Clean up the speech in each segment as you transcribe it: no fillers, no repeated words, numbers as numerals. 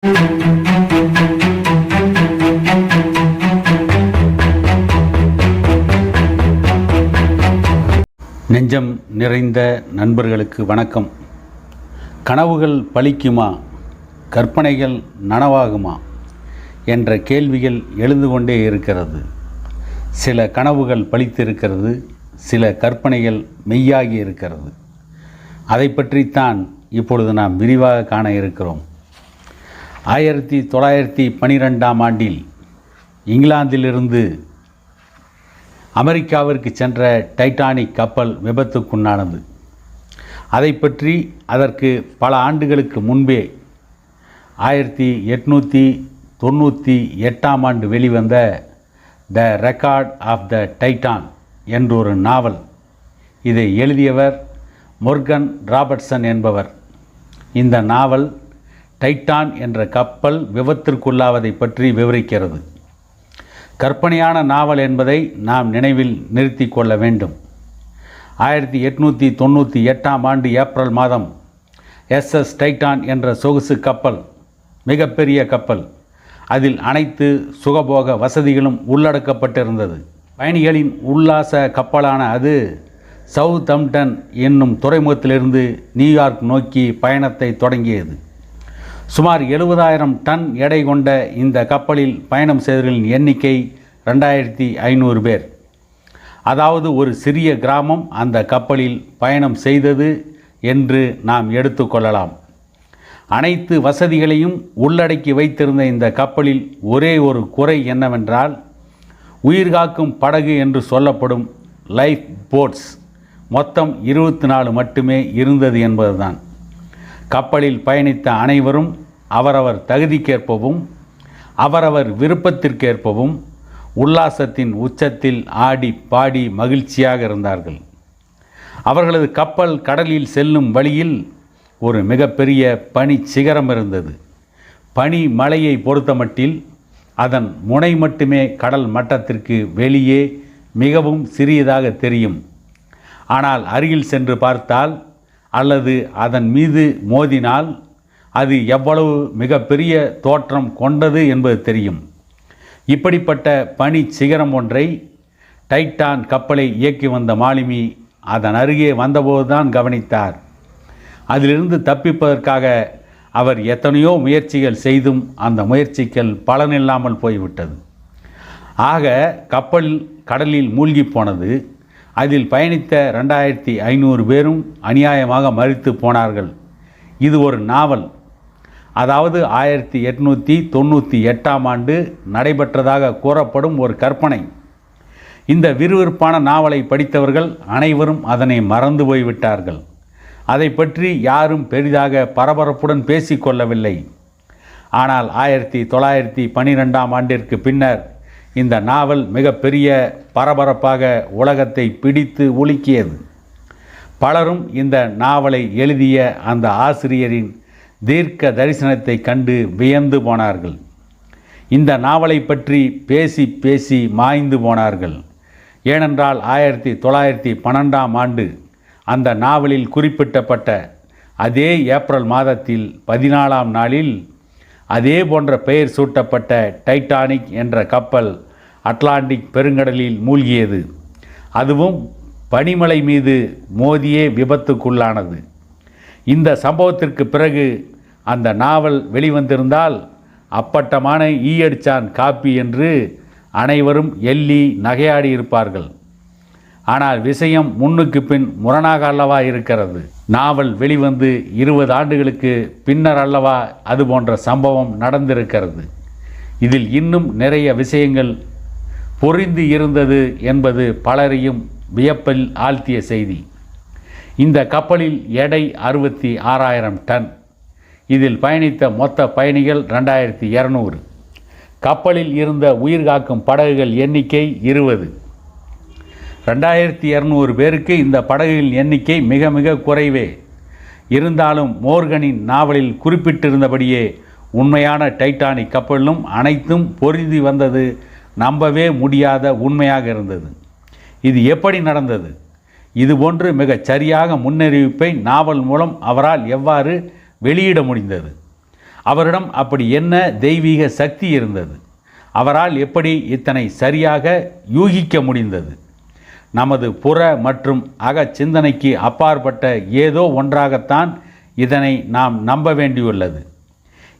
நெஞ்சம் நிறைந்த நண்பர்களுக்கு வணக்கம். கனவுகள் பலிக்குமா, கற்பனைகள் நனவாகுமா என்ற கேள்விகள் எழுந்து கொண்டே இருக்கிறது. சில கனவுகள் பலித்திருக்கிறது, சில கற்பனைகள் மெய்யாகி இருக்கிறது. அதை பற்றித்தான் இப்பொழுது நாம் விரிவாக காண இருக்கிறோம். 1912ஆம் ஆண்டில் இங்கிலாந்திலிருந்து அமெரிக்காவிற்கு சென்ற டைட்டானிக் கப்பல் விபத்துக்குள்ளானது. அதை பற்றி அதற்கு பல ஆண்டுகளுக்கு முன்பே 1898ஆம் ஆண்டு வெளிவந்த the record of the Titan என்றொரு நாவல். இதை எழுதியவர் மோர்கன் ராபர்ட்சன் என்பவர். இந்த நாவல் டைட்டான் என்ற கப்பல் விபத்திற்குள்ளாவதை பற்றி விவரிக்கிறது. கற்பனையான நாவல் என்பதை நாம் நினைவில் நிறுத்தி கொள்ள வேண்டும். 1898ஆம் ஆண்டு ஏப்ரல் மாதம் SS டைட்டான் என்ற சொகுசு கப்பல், மிகப்பெரிய கப்பல். அதில் அனைத்து சுகபோக வசதிகளும் உள்ளடக்கப்பட்டிருந்தது. பயணிகளின் உல்லாச கப்பலான அது சவுத்தம்ப்டன் என்னும் துறைமுகத்திலிருந்து நியூயார்க் நோக்கி பயணத்தை தொடங்கியது. சுமார் 70,000 டன் எடை கொண்ட இந்த கப்பலில் பயணம் செய்தவர்களின் எண்ணிக்கை 2500 பேர். அதாவது ஒரு சிறிய கிராமம் அந்த கப்பலில் பயணம் செய்தது என்று நாம் எடுத்துக்கொள்ளலாம். அனைத்து வசதிகளையும் உள்ளடக்கி வைத்திருந்த இந்த கப்பலில் ஒரே ஒரு குறை என்னவென்றால், உயிர்காக்கும் படகு என்று சொல்லப்படும் லைஃப் போட்ஸ் மொத்தம் 24 மட்டுமே இருந்தது என்பதுதான். கப்பலில் பயணித்த அனைவரும் அவரவர் தகுதிக்கேற்பவும் அவரவர் விருப்பத்திற்கேற்பவும் உல்லாசத்தின் உச்சத்தில் ஆடி பாடி மகிழ்ச்சியாக இருந்தார்கள். அவர்களது கப்பல் கடலில் செல்லும் வழியில் ஒரு மிகப்பெரிய பனி சிகரம் இருந்தது. பனி மலையை பொறுத்தமட்டில் அதன் முனை மட்டுமே கடல் மட்டத்திற்கு வெளியே மிகவும் சிறியதாக தெரியும். ஆனால் அருகில் சென்று பார்த்தால் அல்லது அதன் மீது மோதினால் அது எவ்வளவு மிகப்பெரிய தோற்றம் கொண்டது என்பது தெரியும். இப்படிப்பட்ட பனி சிகரம் ஒன்றை டைட்டான் கப்பலை இயக்கி வந்த மாலுமி அதன் அருகே வந்தபோதுதான் கவனித்தார். அதிலிருந்து தப்பிப்பதற்காக அவர் எத்தனையோ முயற்சிகள் செய்தும் அந்த முயற்சிகள் பலனில்லாமல் போய்விட்டது. ஆக கப்பல் கடலில் மூழ்கி போனது. அதில் பயணித்த 2500 பேரும் அநியாயமாக மரித்து போனார்கள். இது ஒரு நாவல். அதாவது 1898ஆம் ஆண்டு நடைபெற்றதாக கூறப்படும் ஒரு கற்பனை. இந்த விறுவிறுப்பான நாவலை படித்தவர்கள் அனைவரும் அதனை மறந்து போய்விட்டார்கள். அதை பற்றி யாரும் பெரிதாக பரபரப்புடன் பேசிக்கொள்ளவில்லை. ஆனால் 1912ஆம் ஆண்டிற்கு பின்னர் இந்த நாவல் மிகப்பெரிய பரபரப்பாக உலகத்தை பிடித்து உலுக்கியது. பலரும் இந்த நாவலை எழுதிய அந்த ஆசிரியரின் தீர்க்க தரிசனத்தை கண்டு வியந்து போனார்கள். இந்த நாவலை பற்றி பேசி பேசி மாய்ந்து போனார்கள். ஏனென்றால் 1912ஆம் ஆண்டு அந்த நாவலில் குறிப்பிட்டப்பட்ட அதே ஏப்ரல் மாதத்தில் 14ஆம் நாளில் அதே போன்ற பெயர் சூட்டப்பட்ட டைட்டானிக் என்ற கப்பல் அட்லாண்டிக் பெருங்கடலில் மூழ்கியது. அதுவும் பனிமலை மீது மோதியே விபத்துக்குள்ளானது. இந்த சம்பவத்திற்கு பிறகு அந்த நாவல் வெளிவந்திருந்தால் அப்பட்டமான ஈயடிச்சான் காப்பி என்று அனைவரும் எள்ளி நகையாடி இருப்பார்கள். ஆனால் விஷயம் முன்னுக்கு பின் முரணாக அல்லவா இருக்கிறது. நாவல் வெளிவந்து 20 ஆண்டுகளுக்கு பின்னர் அல்லவா அது போன்ற சம்பவம் நடந்திருக்கிறது. இதில் இன்னும் நிறைய விஷயங்கள் பொறிந்து இருந்தது என்பது பலரையும் வியப்பில் ஆழ்த்திய செய்தி. இந்த கப்பலில் எடை 66,000 டன். இதில் பயணித்த மொத்த பயணிகள் 2200. கப்பலில் இருந்த உயிர்காக்கும் படகுகள் எண்ணிக்கை 20. 2200 பேருக்கு இந்த படகுகளின் எண்ணிக்கை மிக மிக குறைவே. இருந்தாலும் மோர்கனின் நாவலில் குறிப்பிட்டிருந்தபடியே உண்மையான டைட்டானிக் கப்பலிலும் அனைத்தும் பொருந்தி வந்தது நம்பவே முடியாத உண்மையாக இருந்தது. இது எப்படி நடந்தது? இதுபோன்று மிகச் சரியாக முன்னறிவிப்பை நாவல் மூலம் அவரால் எவ்வாறு வெளியிட முடிந்தது? அவரிடம் அப்படி என்ன தெய்வீக சக்தி இருந்தது? அவரால் எப்படி இத்தனை சரியாக யூகிக்க முடிந்தது? நமது புற மற்றும் அக சிந்தனைக்கு அப்பாற்பட்ட ஏதோ ஒன்றாகத்தான் இதனை நாம் நம்ப வேண்டியுள்ளது.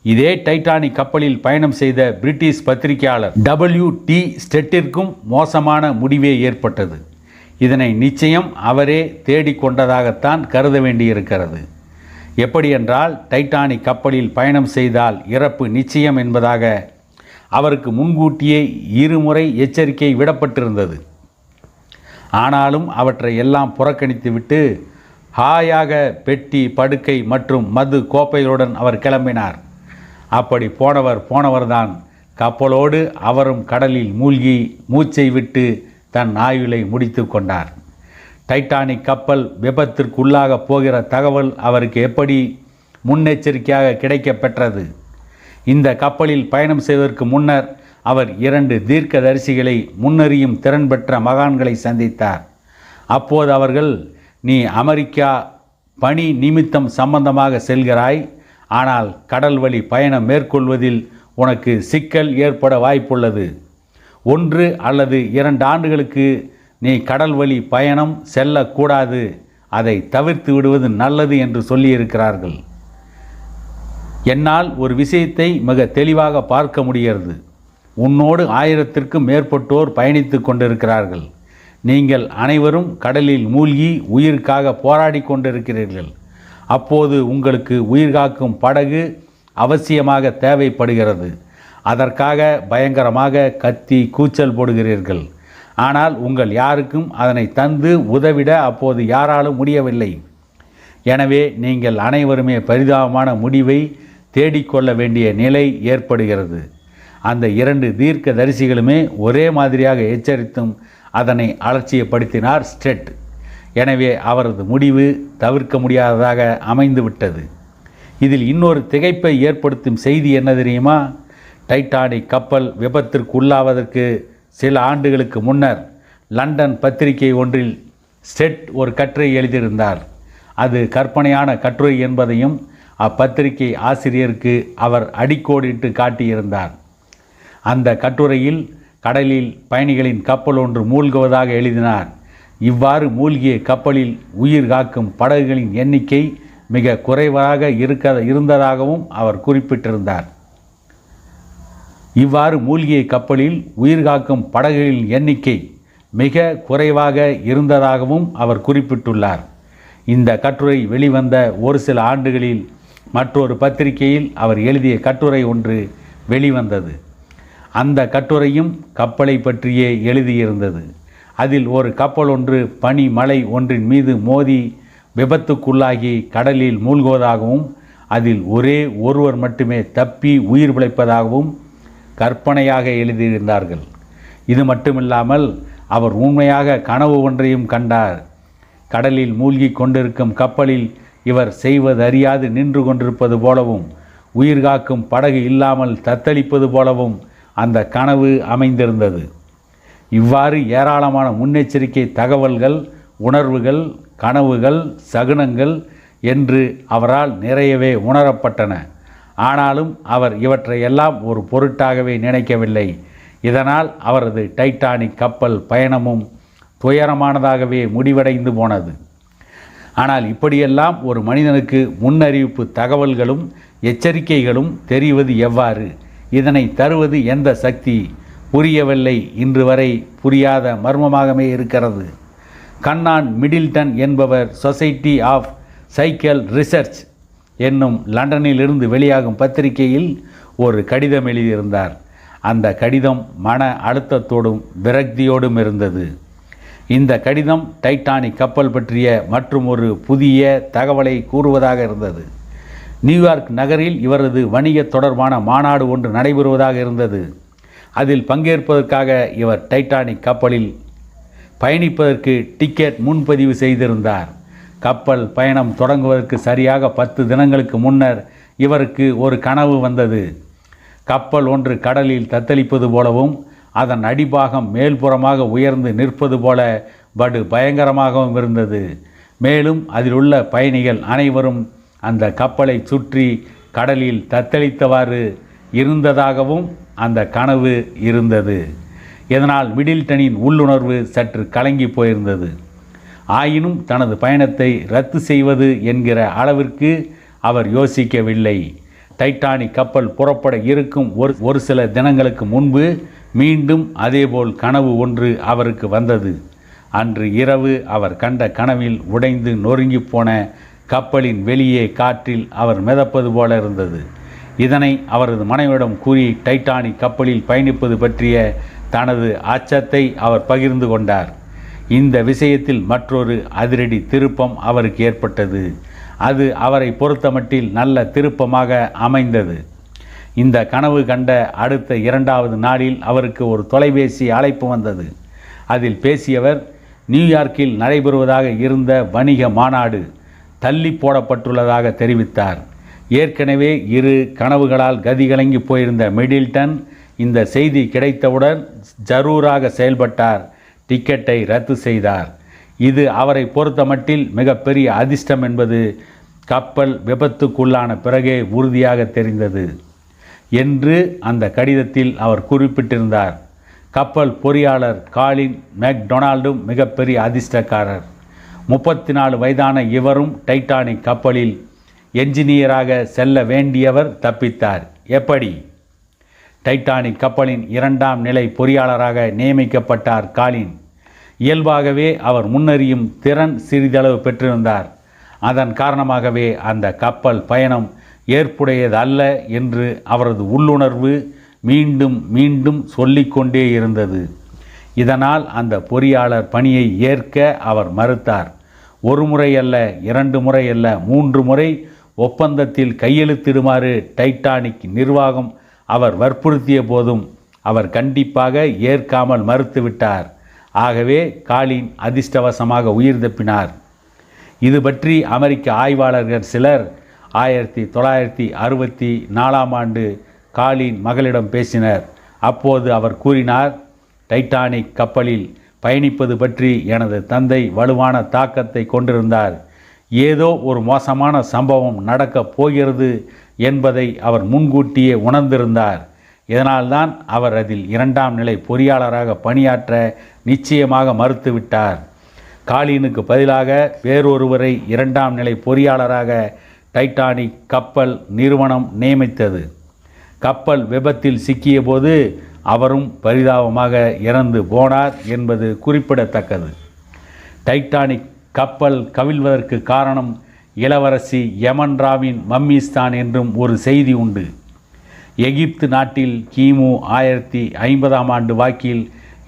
இதே டைட்டானிக் கப்பலில் பயணம் செய்த பிரிட்டிஷ் பத்திரிகையாளர் W.T. ஸ்டெட்டிற்கும் மோசமான முடிவே ஏற்பட்டது. இதனை நிச்சயம் அவரே தேடிக்கொண்டதாகத்தான் கருத வேண்டியிருக்கிறது. எப்படியென்றால், டைட்டானிக் கப்பலில் பயணம் செய்தால் இறப்பு நிச்சயம் என்பதாக அவருக்கு முன்கூட்டியே இருமுறை எச்சரிக்கை விடப்பட்டிருந்தது. ஆனாலும் அவற்றை எல்லாம் புறக்கணித்துவிட்டு ஹாயாக பெட்டி, படுக்கை மற்றும் மது கோப்பைகளுடன் அவர் கிளம்பினார். அப்படி போனவர்தான் கப்பலோடு அவரும் கடலில் மூழ்கி மூச்சை விட்டு தன் ஆயுளை முடித்து கொண்டார். டைட்டானிக் கப்பல் விபத்திற்குள்ளாக போகிற தகவல் அவருக்கு எப்படி முன்னெச்சரிக்கையாக கிடைக்க பெற்றது? இந்த கப்பலில் பயணம் செய்வதற்கு முன்னர் அவர் 2 தீர்க்கதரிசிகளை, முன்னறியும் திறன் பெற்ற மகான்களை சந்தித்தார். அப்போது அவர்கள், நீ அமெரிக்கா பணி நிமித்தம் சம்பந்தமாக செல்கிறாய், ஆனால் கடல் வழி பயணம் மேற்கொள்வதில் உனக்கு சிக்கல் ஏற்பட வாய்ப்புள்ளது. 1 அல்லது 2 ஆண்டுகளுக்கு நீ கடல் வழி பயணம் செல்லக்கூடாது, அதை தவிர்த்து விடுவது நல்லது என்று சொல்லியிருக்கிறார்கள். என்னால் ஒரு விஷயத்தை மிக தெளிவாக பார்க்க முடிகிறது. உன்னோடு 1000த்திற்கும் மேற்பட்டோர் பயணித்து கொண்டிருக்கிறார்கள். நீங்கள் அனைவரும் கடலில் மூழ்கி உயிருக்காக போராடி கொண்டிருக்கிறீர்கள். அப்போது உங்களுக்கு உயிர்காக்கும் படகு அவசியமாக தேவைப்படுகிறது. அதற்காக பயங்கரமாக கத்தி கூச்சல் போடுகிறீர்கள். ஆனால் உங்கள் யாருக்கும் அதனை தந்து உதவிட அப்போது யாராலும் முடியவில்லை. எனவே நீங்கள் அனைவருமே பரிதாபமான முடிவை தேடிக்கொள்ள வேண்டிய நிலை ஏற்படுகிறது. அந்த 2 தீர்க்க தரிசிகளுமே ஒரே மாதிரியாக எச்சரித்தும் அதனை அலட்சியப்படுத்தினார் ஸ்டெட். எனவே அவரது முடிவு தவிர்க்க முடியாததாக அமைந்துவிட்டது. இதில் இன்னொரு திகைப்பை ஏற்படுத்தும் செய்தி என்ன தெரியுமா? டைட்டானிக் கப்பல் விபத்திற்குள்ளாவதற்கு சில ஆண்டுகளுக்கு முன்னர் லண்டன் பத்திரிகை ஒன்றில் ஸ்டெட் ஒரு கட்டுரை எழுதியிருந்தார். அது கற்பனையான கட்டுரை என்பதையும் அப்பத்திரிகை ஆசிரியருக்கு அவர் அடிக்கோடிட்டு காட்டியிருந்தார். அந்த கட்டுரையில் கடலில் பயணிகளின் கப்பல் ஒன்று மூழ்குவதாக எழுதினார். இவ்வாறு மூழ்கிய கப்பலில் உயிர் காக்கும் படகுகளின் எண்ணிக்கை மிக குறைவாக இருந்ததாகவும் அவர் குறிப்பிட்டிருந்தார். இவ்வாறு மூழ்கிய கப்பலில் உயிர்காக்கும் படகுகளின் எண்ணிக்கை மிக குறைவாக இருந்ததாகவும் அவர் குறிப்பிட்டுள்ளார். இந்த கட்டுரை வெளிவந்த ஒரு சில ஆண்டுகளில் மற்றொரு பத்திரிகையில் அவர் எழுதிய கட்டுரை ஒன்று வெளிவந்தது. அந்த கட்டுரையும் கப்பலை பற்றியே எழுதியிருந்தது. அதில் ஒரு கப்பல் ஒன்று பனி மலை ஒன்றின் மீது மோதி விபத்துக்குள்ளாகி கடலில் மூழ்குவதாகவும் அதில் ஒரே ஒருவர் மட்டுமே தப்பி உயிர் பிழைப்பதாகவும் கற்பனையாக எழுதியிருந்தார்கள். இது மட்டுமில்லாமல் அவர் உண்மையாக கனவு ஒன்றையும் கண்டார். கடலில் மூழ்கி கொண்டிருக்கும் கப்பலில் இவர் செய்வதறியாது நின்று கொண்டிருப்பது போலவும் உயிர்காக்கும் படகு இல்லாமல் தத்தளிப்பது போலவும் அந்த கனவு அமைந்திருந்தது. இவ்வாறு ஏராளமான முன்னெச்சரிக்கை தகவல்கள், உணர்வுகள், கனவுகள், சகுனங்கள் என்று அவரால் நிறையவே உணரப்பட்டன. ஆனாலும் அவர் இவற்றையெல்லாம் ஒரு பொருட்டாகவே நினைக்கவில்லை. இதனால் அவரது டைட்டானிக் கப்பல் பயணமும் துயரமானதாகவே முடிவடைந்து போனது. ஆனால் இப்படியெல்லாம் ஒரு மனிதனுக்கு முன்னறிவிப்பு தகவல்களும் எச்சரிக்கைகளும் தெரிவது எவ்வாறு? இதனை தருவது எந்த சக்தி? புரியவில்லை. இன்று வரை புரியாத மர்மமாகவே இருக்கிறது. கண்ணான் மிடில்டன் என்பவர் சொசைட்டி ஆஃப் சைக்கிள் ரிசர்ச் என்னும் லண்டனிலிருந்து வெளியாகும் பத்திரிகையில் ஒரு கடிதம் எழுதியிருந்தார். அந்த கடிதம் மன அழுத்தத்தோடும் விரக்தியோடும் இருந்தது. இந்த கடிதம் டைட்டானிக் கப்பல் பற்றிய மற்றும் ஒரு புதிய தகவலை கூறுவதாக இருந்தது. நியூயார்க் நகரில் இவரது வணிக தொடர்பான மாநாடு ஒன்று நடைபெறுவதாக இருந்தது. அதில் பங்கேற்பதற்காக இவர் டைட்டானிக் கப்பலில் பயணிப்பதற்கு டிக்கெட் முன்பதிவு செய்திருந்தார். கப்பல் பயணம் தொடங்குவதற்கு சரியாக 10 தினங்களுக்கு முன்னர் இவருக்கு ஒரு கனவு வந்தது. கப்பல் ஒன்று கடலில் தத்தளிப்பது போலவும் அதன் அடிபாகம் மேல்புறமாக உயர்ந்து நிற்பது போல படு பயங்கரமாகவும் இருந்தது. மேலும் அதில் உள்ள பயணிகள் அனைவரும் அந்த கப்பலை சுற்றி கடலில் தத்தளித்தவாறு இருந்ததாகவும் அந்த கனவு இருந்தது. இதனால் மிடில்டனின் உள்ளுணர்வு சற்று கலங்கி போயிருந்தது. ஆயினும் தனது பயணத்தை ரத்து செய்வது என்கிற அளவிற்கு அவர் யோசிக்கவில்லை. டைட்டானிக் கப்பல் புறப்பட இருக்கும் ஒரு சில தினங்களுக்கு முன்பு மீண்டும் அதேபோல் கனவு ஒன்று அவருக்கு வந்தது. அன்று இரவு அவர் கண்ட கனவில் உடைந்து நொறுங்கி போன கப்பலின் வெளியே காற்றில் அவர் மிதப்பது போல இருந்தது. இதனை அவரது மனைவியிடம் கூறி டைட்டானிக் கப்பலில் பயணிப்பது பற்றிய தனது அச்சத்தை அவர் பகிர்ந்து கொண்டார். இந்த விஷயத்தில் மற்றொரு அதிரடி திருப்பம் அவருக்கு ஏற்பட்டது. அது அவரை பொறுத்தமட்டில் நல்ல திருப்பமாக அமைந்தது. இந்த கனவு கண்ட அடுத்த 2வது நாளில் அவருக்கு ஒரு தொலைபேசி அழைப்பு வந்தது. அதில் பேசியவர் நியூயார்க்கில் நடைபெறுவதாக இருந்த வணிக மாநாடு தள்ளி போடப்பட்டுள்ளதாக தெரிவித்தார். ஏற்கனவே 2 கனவுகளால் கதிகலங்கி போயிருந்த மிடில்டன் இந்த செய்தி கிடைத்தவுடன் ஜரூராக செயல்பட்டார். டிக்கெட்டை ரத்து செய்தார். இது அவரை பொறுத்தமட்டில் மிகப்பெரிய அதிர்ஷ்டம் என்பது கப்பல் விபத்துக்குள்ளான பிறகே உறுதியாக தெரிந்தது என்று அந்த கடிதத்தில் அவர் குறிப்பிட்டிருந்தார். கப்பல் பொறியாளர் காலின் மெக்டொனால்டும் மிகப்பெரிய அதிர்ஷ்டக்காரர். 34 வயதான இவரும் டைட்டானிக் கப்பலில் என்ஜினியராக செல்ல வேண்டியவர் தப்பித்தார். எப்படி? டைட்டானிக் கப்பலின் 2ஆம் நிலை பொறியாளராக நியமிக்கப்பட்டார் காலின். இயல்பாகவே அவர் முன்னறியும் திறன் சிறிதளவு பெற்றிருந்தார். அதன் காரணமாகவே அந்த கப்பல் பயணம் ஏற்புடையதல்ல என்று அவரது உள்ளுணர்வு மீண்டும் மீண்டும் சொல்லிக்கொண்டே இருந்தது. இதனால் அந்த பொறியாளர் பணியை ஏற்க அவர் மறுத்தார். 1 முறை அல்ல, 2 முறை அல்ல, 3 முறை ஒப்பந்தத்தில் கையெழுத்திடுமாறு டைட்டானிக் நிர்வாகம் அவர் வற்புறுத்திய போதும் அவர் கண்டிப்பாக ஏற்காமல் மறுத்துவிட்டார். ஆகவே காலின் அதிர்ஷ்டவசமாக உயிர் தப்பினார். இது பற்றி அமெரிக்க ஆய்வாளர்கள் சிலர் 1964ஆம் ஆண்டு காலின் மகளிடம் பேசினர். அப்போது அவர் கூறினார், டைட்டானிக் கப்பலில் பயணிப்பது பற்றி எனது தந்தை வலுவான தாக்கத்தை கொண்டிருந்தார். ஏதோ ஒரு மோசமான சம்பவம் நடக்கப் போகிறது என்பதை அவர் முன்கூட்டியே உணர்ந்திருந்தார். இதனால்தான் அவர் அதில் 2ஆம் நிலை பொறியாளராக பணியாற்ற நிச்சயமாக மறுத்துவிட்டார். காலினுக்கு பதிலாக வேறொருவரை 2ஆம் நிலை பொறியாளராக டைட்டானிக் கப்பல் நிறுவனம் நியமித்தது. கப்பல் விபத்தில் சிக்கிய போது அவரும் பரிதாபமாக இறந்து போனார் என்பது குறிப்பிடத்தக்கது. டைட்டானிக் கப்பல் கவிழ்வதற்கு காரணம் இளவரசி யமன்ராவின் மம்மிஸ்தான் என்றும் ஒரு செய்தி உண்டு. எகிப்து நாட்டில் கிமு 1050ஆம் ஆண்டு வாக்கில்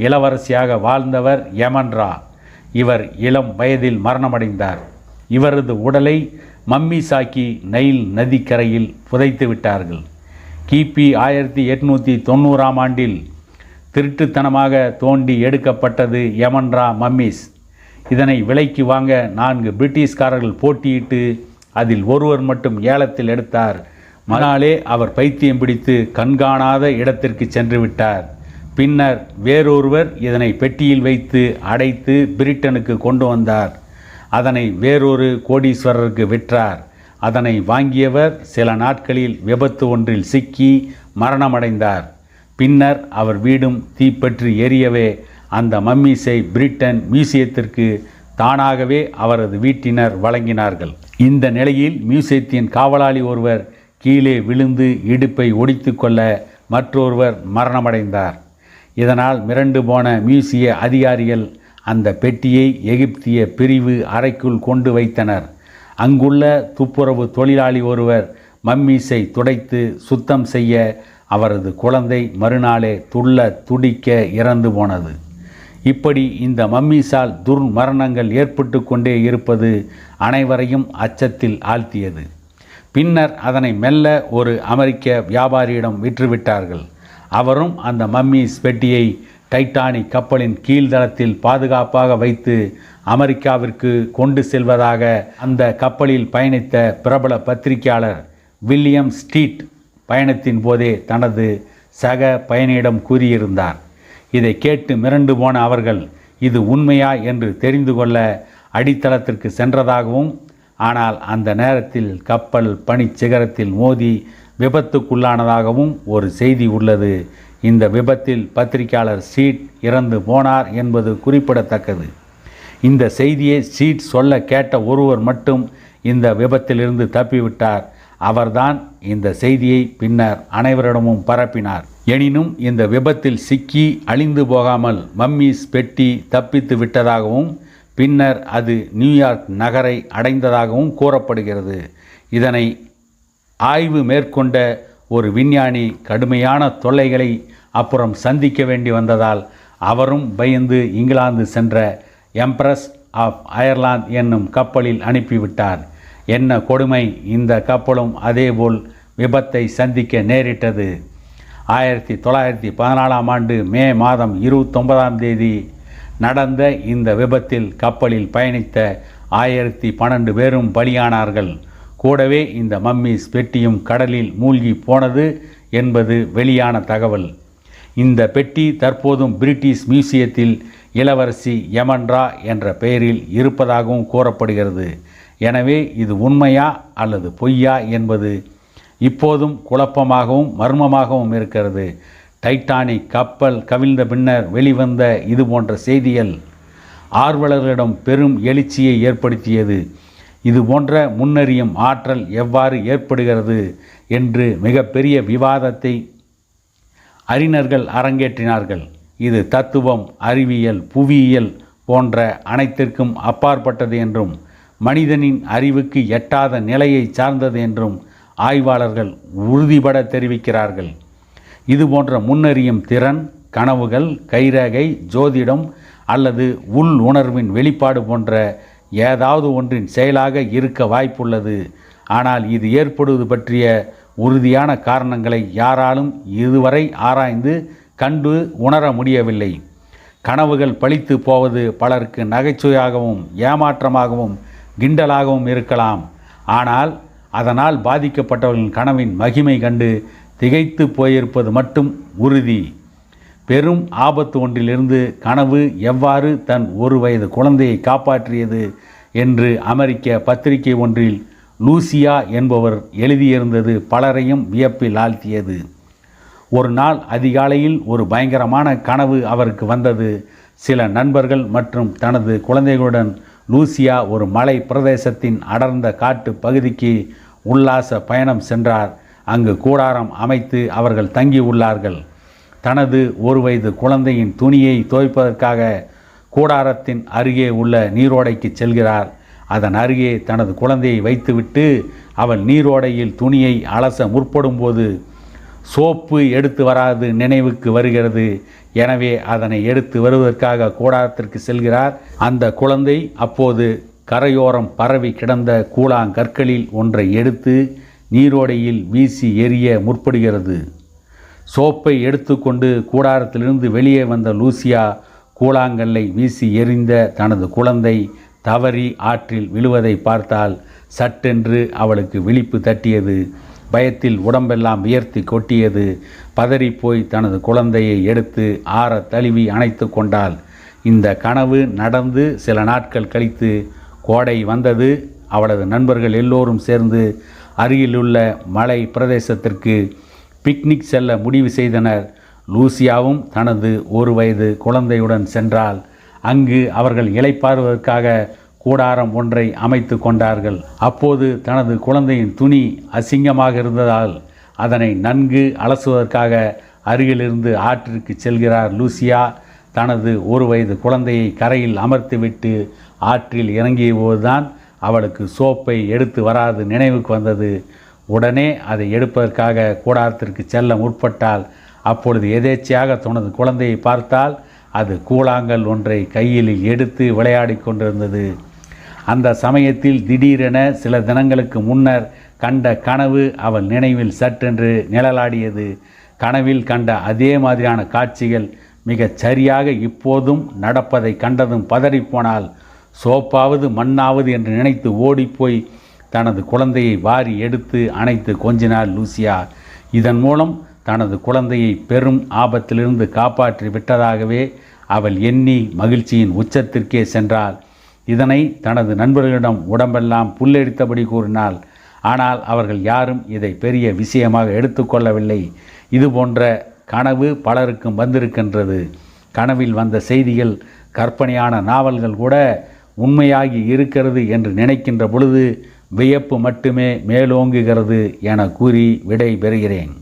இளவரசியாக வாழ்ந்தவர் யமன்ரா. இவர் இளம் வயதில் மரணமடைந்தார். இவரது உடலை மம்மிசாக்கி நைல் நதிக்கரையில் புதைத்து விட்டார்கள். கிபி 1890ஆம் ஆண்டில் திருட்டுத்தனமாக தோண்டி எடுக்கப்பட்டது யமன்ரா மம்மிஸ். இதனை விலைக்கு வாங்க 4 பிரிட்டிஷ்காரர்கள் போட்டியிட்டு அதில் ஒருவர் மட்டும் ஏலத்தில் எடுத்தார். மறுநாளே அவர் பைத்தியம் பிடித்து கண்காணாத இடத்திற்கு சென்று விட்டார். பின்னர் வேறொருவர் இதனை பெட்டியில் வைத்து அடைத்து பிரிட்டனுக்கு கொண்டு வந்தார். அதனை வேறொரு கோடீஸ்வரருக்கு விற்றார். அதனை வாங்கியவர் சில நாட்களில் விபத்து ஒன்றில் சிக்கி மரணமடைந்தார். பின்னர் அவர் வீடும் தீப்பற்றி எரியவே அந்த மம்மீஸை பிரிட்டன் மியூசியத்திற்கு தானாகவே அவரது வீட்டினர் வழங்கினார்கள். இந்த நிலையில் மியூசியத்தின் காவலாளி ஒருவர் கீழே விழுந்து இடுப்பை ஒடித்து கொள்ள மற்றொருவர் மரணமடைந்தார். இதனால் மிரண்டு போன மியூசிய அதிகாரிகள் அந்த பெட்டியை எகிப்திய பிரிவு அறைக்குள் கொண்டு வைத்தனர். அங்குள்ள துப்புரவு தொழிலாளி ஒருவர் மம்மீஸை துடைத்து சுத்தம் செய்ய அவரது குழந்தை மறுநாளே துள்ள துடிக்க இறந்து போனது. இப்படி இந்த மம்மீஸால் துர்மரணங்கள் ஏற்பட்டு கொண்டே இருப்பது அனைவரையும் அச்சத்தில் ஆழ்த்தியது. பின்னர் அதனை மெல்ல ஒரு அமெரிக்க வியாபாரியிடம் விற்றுவிட்டார்கள். அவரும் அந்த மம்மீஸ் பெட்டியை டைட்டானிக் கப்பலின் கீழ்தளத்தில் பாதுகாப்பாக வைத்து அமெரிக்காவிற்கு கொண்டு செல்வதாக அந்த கப்பலில் பயணித்த பிரபல பத்திரிகையாளர் வில்லியம் ஸ்ட்ரீட் பயணத்தின் போதே தனது சக பயணியிடம் கூறியிருந்தார். இதை கேட்டு மிரண்டு போன அவர்கள் இது உண்மையா என்று தெரிந்து கொள்ள அடித்தளத்திற்கு சென்றதாகவும் ஆனால் அந்த நேரத்தில் கப்பல் பனிச்சிகரத்தில் மோதி விபத்துக்குள்ளானதாகவும் ஒரு செய்தி உள்ளது. இந்த விபத்தில் பத்திரிகையாளர் சீட் இறந்து போனார் என்பது குறிப்பிடத்தக்கது. இந்த செய்தியை சீட் சொல்ல கேட்ட ஒருவர் மட்டும் இந்த விபத்திலிருந்து தப்பிவிட்டார். அவர்தான் இந்த செய்தியை பின்னர் அனைவரிடமும் பரப்பினார். எனினும் இந்த விபத்தில் சிக்கி அழிந்து போகாமல் மம்மீஸ் பெட்டி தப்பித்து விட்டதாகவும் பின்னர் அது நியூயார்க் நகரை அடைந்ததாகவும் கூறப்படுகிறது. இதனை ஆய்வு மேற்கொண்ட ஒரு விஞ்ஞானி கடுமையான தொல்லைகளை அப்புறம் சந்திக்க வேண்டி வந்ததால் அவரும் பயந்து இங்கிலாந்து சென்ற எம்ப்ரஸ் ஆஃப் அயர்லாந்து என்னும் கப்பலில் அனுப்பிவிட்டார். என்ன கொடுமை! இந்த கப்பலும் அதேபோல் விபத்தை சந்திக்க நேரிட்டது. 1914ஆம் ஆண்டு மே மாதம் 29ஆம் தேதி நடந்த இந்த விபத்தில் கப்பலில் பயணித்த 1012 பேரும் பலியானார்கள். கூடவே இந்த மம்மீஸ் பெட்டியும் கடலில் மூழ்கி போனது என்பது வெளியான தகவல். இந்த பெட்டி தற்போதும் பிரிட்டிஷ் மியூசியத்தில் இளவரசி யமன்ரா என்ற பெயரில் இருப்பதாகவும் கூறப்படுகிறது. எனவே இது உண்மையா அல்லது பொய்யா என்பது இப்போதும் குழப்பமாகவும் மர்மமாகவும் இருக்கிறது. டைட்டானிக் கப்பல் கவிழ்ந்த பின்னர் வெளிவந்த இது போன்ற செய்திகள் ஆர்வலர்களிடம் பெரும் எழுச்சியை ஏற்படுத்தியது. இது போன்ற முன்னறியும் ஆற்றல் எவ்வாறு ஏற்படுகிறது என்று மிகப்பெரிய விவாதத்தை அறிஞர்கள் அரங்கேற்றினார்கள். இது தத்துவம், அறிவியல், புவியியல் போன்ற அனைத்திற்கும் அப்பாற்பட்டது என்றும் மனிதனின் அறிவுக்கு எட்டாத நிலையை சார்ந்தது என்றும் ஆய்வாளர்கள் உறுதிபட தெரிவிக்கிறார்கள். இது போன்ற முன்னறியும் திறன் கனவுகள், கைரேகை, ஜோதிடம் அல்லது உள் உணர்வின் வெளிப்பாடு போன்ற ஏதாவது ஒன்றின் செயலாக இருக்க வாய்ப்புள்ளது. ஆனால் இது ஏற்படுவது பற்றிய உறுதியான காரணங்களை யாராலும் இதுவரை ஆராய்ந்து கண்டு உணர முடியவில்லை. கனவுகள் பலித்து போவது பலருக்கு நகைச்சுவையாகவும் ஏமாற்றமாகவும் கிண்டலாகவும் இருக்கலாம். ஆனால் அதனால் பாதிக்கப்பட்டவர்களின் கனவின் மகிமை கண்டு திகைத்து போயிருப்பது மட்டும் உறுதி. பெரும் ஆபத்து ஒன்றிலிருந்து கனவு எவ்வாறு தன் 1 வயது குழந்தையை காப்பாற்றியது என்று அமெரிக்க பத்திரிகை ஒன்றில் லூசியா என்பவர் எழுதியிருந்தது பலரையும் வியப்பில் ஆழ்த்தியது. ஒரு நாள் அதிகாலையில் ஒரு பயங்கரமான கனவு அவருக்கு வந்தது. சில நண்பர்கள் மற்றும் தனது குழந்தைகளுடன் லூசியா ஒரு மலை பிரதேசத்தின் அடர்ந்த காட்டு பகுதிக்கு உல்லாச பயணம் சென்றார். அங்கு கூடாரம் அமைத்து அவர்கள் தங்கி உள்ளார்கள். தனது 1 வயது குழந்தையின் துணியை துவைப்பதற்காக கூடாரத்தின் அருகே உள்ள நீரோடைக்கு செல்கிறார். அதன் அருகே தனது குழந்தையை வைத்துவிட்டு அவள் நீரோடையில் துணியை அலச முற்படும்போது சோப்பு எடுத்து வராது நினைவுக்கு வருகிறது. எனவே அதனை எடுத்து வருவதற்காக கூடாரத்திற்கு செல்கிறார். அந்த குழந்தை அப்போது கரையோரம் பரவி கிடந்த கூழாங்கற்களில் ஒன்றை எடுத்து நீரோடையில் வீசி எறிய முற்படுகிறது. சோப்பை எடுத்துக்கொண்டு கூடாரத்திலிருந்து வெளியே வந்த லூசியா கூழாங்கல்லை வீசி எறிந்த தனது குழந்தை தவறி ஆற்றில் விழுவதை பார்த்தால் சட்டென்று அவளுக்கு விழிப்பு தட்டியது. பயத்தில் உடம்பெல்லாம் வியர்த்தி கொட்டியது. பதறிப்போய் தனது குழந்தையை எடுத்து ஆற தழுவி அணைத்து கொண்டாள். இந்த கனவு நடந்து சில நாட்கள் கழித்து கோடை வந்தது. அவளது நண்பர்கள் எல்லோரும் சேர்ந்து அருகிலுள்ள மலை பிரதேசத்திற்கு பிக்னிக் செல்ல முடிவு செய்தனர். லூசியாவும் தனது 1 வயது குழந்தையுடன் சென்றாள். அங்கு அவர்கள் இளைப்பாறுவதற்காக கூடாரம் ஒன்றை அமைத்து கொண்டார்கள். அப்போது தனது குழந்தையின் துணி அசிங்கமாக இருந்ததால் அதனை நன்கு அலசுவதற்காக அருகிலிருந்து ஆற்றிற்கு செல்கிறார் லூசியா. தனது 1 வயது குழந்தையை கரையில் அமர்த்திவிட்டு ஆற்றில் இறங்கிய போதுதான் அவளுக்கு சோப்பை எடுத்து வராது நினைவுக்கு வந்தது. உடனே அதை எடுப்பதற்காக கூடாரத்திற்கு செல்ல முற்பட்டால் அப்பொழுது எதேச்சையாக தனது குழந்தையை பார்த்தால் அது கூழாங்கல் ஒன்றை கையில் எடுத்து விளையாடி கொண்டிருந்தது. அந்த சமயத்தில் திடீரென சில தினங்களுக்கு முன்னர் கண்ட கனவு அவள் நினைவில் சட்டென்று நிழலாடியது. கனவில் கண்ட அதே மாதிரியான காட்சிகள் மிகச் சரியாக இப்போதும் நடப்பதை கண்டதும் பதறிப்போனால் சோப்பாவது மண்ணாவது என்று நினைத்து ஓடிப்போய் தனது குழந்தையை வாரி எடுத்து அணைத்து கொஞ்சினாள் லூசியா. இதன் மூலம் தனது குழந்தையை பெரும் ஆபத்திலிருந்து காப்பாற்றி விட்டதாகவே அவள் எண்ணி மகிழ்ச்சியின் உச்சத்திற்கே சென்றாள். இதனை தனது நண்பர்களிடம் உடம்பெல்லாம் புல்லெரித்தபடி கூறினாள். ஆனால் அவர்கள் யாரும் இதை பெரிய விஷயமாக எடுத்துக்கொள்ளவில்லை. இது போன்ற கனவு பலருக்கும் வந்திருக்கின்றது. கனவில் வந்த செய்திகள் கற்பனையான நாவல்கள் கூட உண்மையாகி இருக்கிறது என்று நினைக்கின்ற பொழுது வியப்பு மட்டுமே மேலோங்குகிறது என கூறி விடை பெறுகிறேன்.